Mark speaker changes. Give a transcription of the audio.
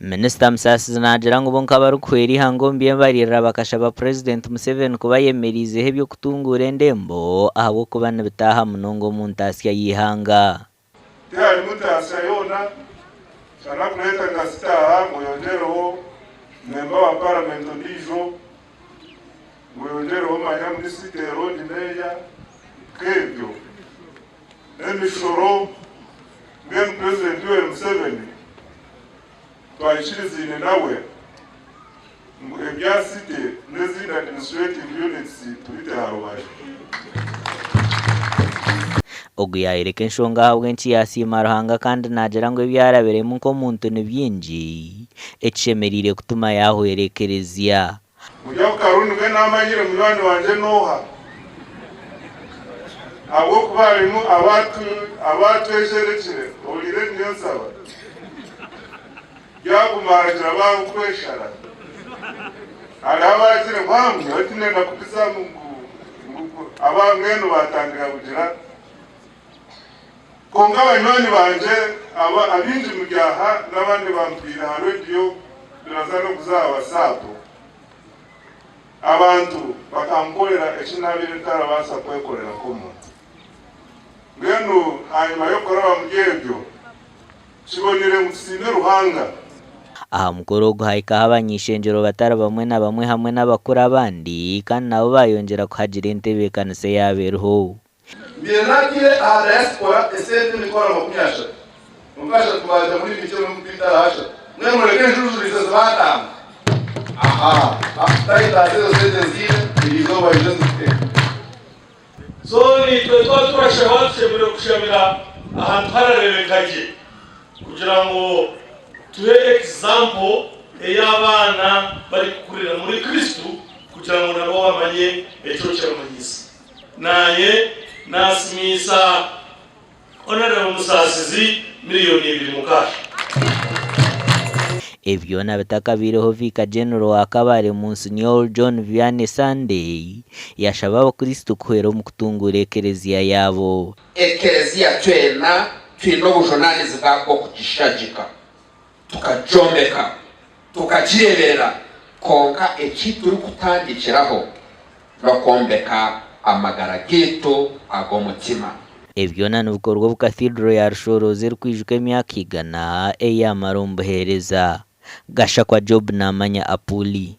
Speaker 1: Minisita Musasizi nagira ngo bonka barukweri hangombiye barira bakashaba President Museveni kuba yemerize hebyo kutungura endembo ahabo kubana bitaha munongo mu ntasya yihanga.
Speaker 2: Tayari mutasya yona sana kuleta kasitaha muyonjero memba wa parliament ndijo muyonjero manya Minisita road meya kebyo emishoro ngem President Museveni twashyirizine nawe ebyasite n'izindi administrative units tubite harubaje
Speaker 1: Oguyayireke nshonga habwe nchi yasima ruhanga kandi nagira ngo ibyarabere mu ko muntu nibyinji echemerire kutuma yaho ekereziya
Speaker 2: mujya karuni bwe namanyire mulwani wanje noha abo kubarimu abatu esherekire olire niyo saba yagumara jirabaho kweshara arabazire bamwe batinenda kupisa abangeno batangira kugira konga abanyoni banje abinji mu byaha n'abandi bampira ha radio biraza no kuzaba sapo abantu bakamkorera ekinabire tarabasa kwekorera komuntu ngeno hanyuma yo koraba mugebyo kibonire mutsinde ruhanga.
Speaker 1: Aha mukoro guhaika abanyishengero batara bamwe na bamwe hamwe n'abakora abandi kandi nabo bayongera kuhagira intebe kanise yaberuho
Speaker 2: bienakire a diaspora esete nikora makunyasha mukasha tubaje muri bicyo mu kwitahasha mwe mureke njururize zabata taita zezo zile ilizo bajesuke
Speaker 3: so ni twashawatse muri kushamira ahantu hararebekaje kugira ngo tuhe example y'abana bari kukurira muri Kristo kugira ngo nabo bamanye echo cy'amanyisa naye nasimisa Honorable Musasizi miliyoni 2 mukasha
Speaker 1: ebyo nabitakabireho vika general wa Kabale Monsignor John Vianney Sunday yashaba abakristo kuhera mu kutungura ekereziya yabo
Speaker 4: ekereziya twena twino bujonanizi bwako kugishajika tukajombeka tukajirebera konka ekitu kutandikiraho no kombeka amagara gitu agomutima
Speaker 1: ebyo nanubikorwa bukathedral ya Rushoroza rukwijuka emyaka igana eyamarombo hereza gasha kwa Job namanya Apuli.